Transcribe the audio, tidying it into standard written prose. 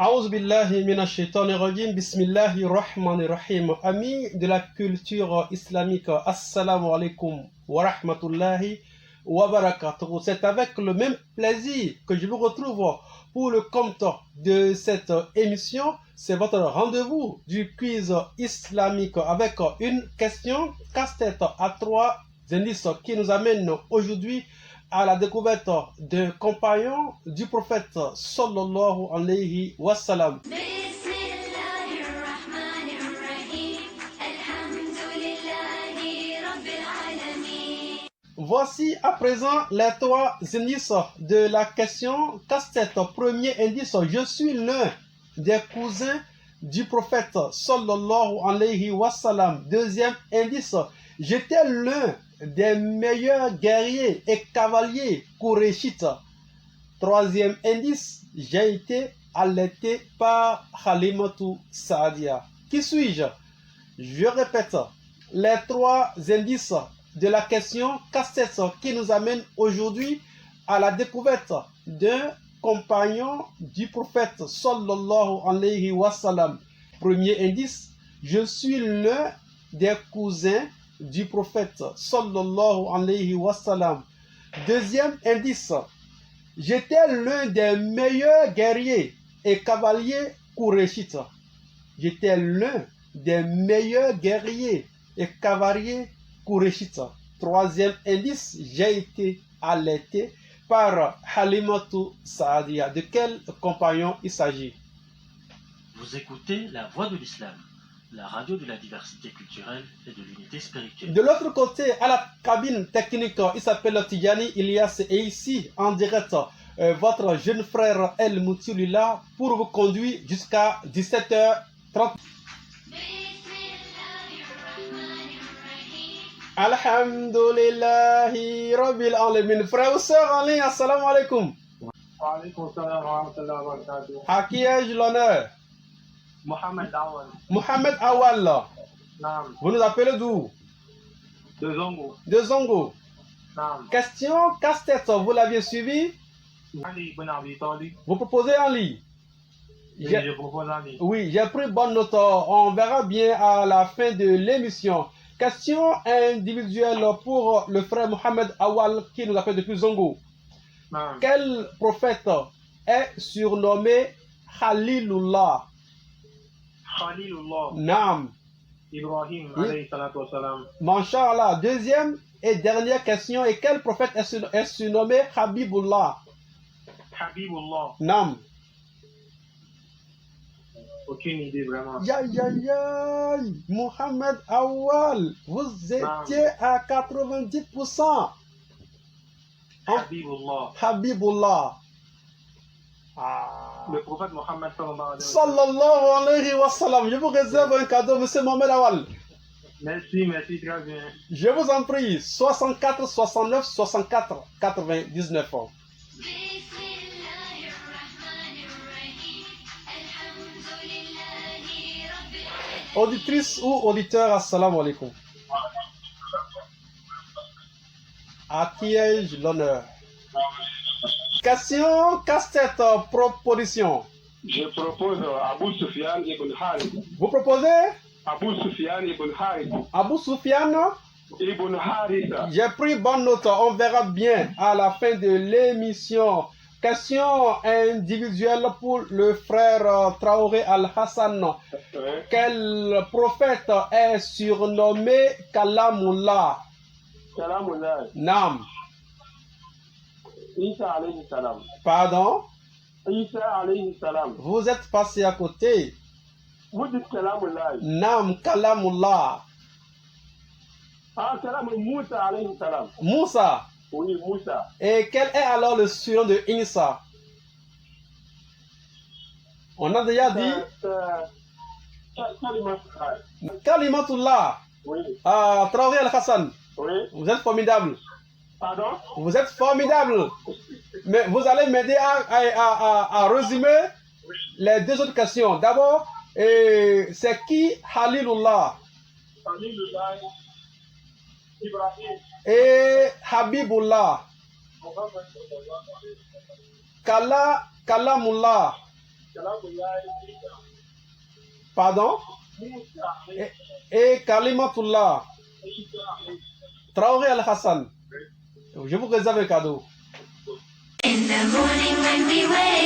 A'ouz billahi minash shaitanir rajim, bismillahir rahmanir rahim. Amis de la culture islamique, assalamu alaikum wa rahmatullahi wa barakatuh. C'est avec le même plaisir que je vous retrouve pour le compte de cette émission. C'est votre rendez-vous du quiz islamique avec une question casse-tête à 3 indices qui nous amène aujourd'hui à la découverte d'un compagnon du prophète sallallahu alayhi wa sallam. Voici à présent les 3 indices de la question casse-tête. Premier indice, je suis l'un des cousins du prophète sallallahu alayhi wa sallam. Deuxième indice, j'étais l'un des meilleurs guerriers et cavaliers Qurayshites. Troisième indice, j'ai été allaité par Halimatu Saadia. Qui suis-je? Je répète, les 3 indices de la question casse-tête qui nous amène aujourd'hui à la découverte d'un compagnon du prophète sallallahu alayhi wa sallam. Premier indice, je suis l'un des cousins du prophète sallallahu alayhi wa sallam. Deuxième indice, j'étais l'un des meilleurs guerriers et cavaliers Qurayshites. J'étais l'un des meilleurs guerriers et cavaliers Qurayshites. Troisième indice, j'ai été allaité par Halimatu Saadia. De quel compagnon il s'agit? Vous écoutez La Voix de l'Islam, la radio de la diversité culturelle et de l'unité spirituelle. De l'autre côté, à la cabine technique, il s'appelle Tidjani Ilyas et ici, en direct, votre jeune frère El Moutioulila pour vous conduire jusqu'à 17h30. Alhamdulillahi Rabbil Alamin. Frères ou sœurs en ligne, assalamu alaikum. Wa alaykum salam wa rahmatullahi wa barakatuh. À qui ai-je l'honneur? Mohamed Awal. Mohamed Awal. Naam. Vous nous appelez d'où? De Zongo. De Zongo. Naam. Question casse-tête, vous l'aviez suivi? Ali ibn Abi Talib. Vous proposez en ligne? Je propose Ali. Oui, j'ai pris bonne note. On verra bien à la fin de l'émission. Question individuelle pour le frère Mohamed Awal qui nous appelle depuis Zongo. Naam. Quel prophète est surnommé Khalilullah? Khalilullah. Naam. Ibrahim Oui. alayhi salatu wa salam. Masha'Allah. Deuxième et dernière question. Et quel prophète est surnommé Habibullah? Habibullah. Naam. Aucune idée vraiment. Mohamed Awal, vous étiez à 90%. Habibullah. Habibullah. Le prophète Mohammed Sallallahu alayhi wa sallam. Je vous réserve un cadeau, monsieur Mohamed Awal. Merci, merci, très bien. Je vous en prie. 64 69 64 99 ans. Auditrice ou auditeur, assalamu alaikum. À qui ai-je l'honneur? Question casse-tête, proposition. Je propose Abu Sufyan ibn Harith. Vous proposez? Abu Sufyan ibn Harith. Abu Sufyan? Ibn Harith. J'ai pris bonne note. On verra bien à la fin de l'émission. Question individuelle pour le frère Traoré Al-Hassan. Quel prophète est surnommé Kalamullah? Kalamullah. Nam. Isa alayhi salam. Pardon? Isa alayhi salam. Vous êtes passé à côté. Vous dites Kalamullah. Nam Kalamullah. Ah, Salam Moussa alayhi salam. Moussa. Oui, Moussa. Et quel est alors le surnom de Isa? On a déjà dit Kalimatullah. Oui. Traoré Al-Hassan. Oui. Vous êtes formidable. Pardon? Vous êtes formidable. Mais vous allez m'aider à résumer les 2 autres questions. D'abord, c'est qui Halilullah? Halilullah. Ibrahim. Et Habibullah. Kalamullah. Salamullahi Isa. Pardon? Musa Et Kalimatullah. Isa. Traoré Al-Hassan. Je vous réserve un cadeau. In the morning when we wake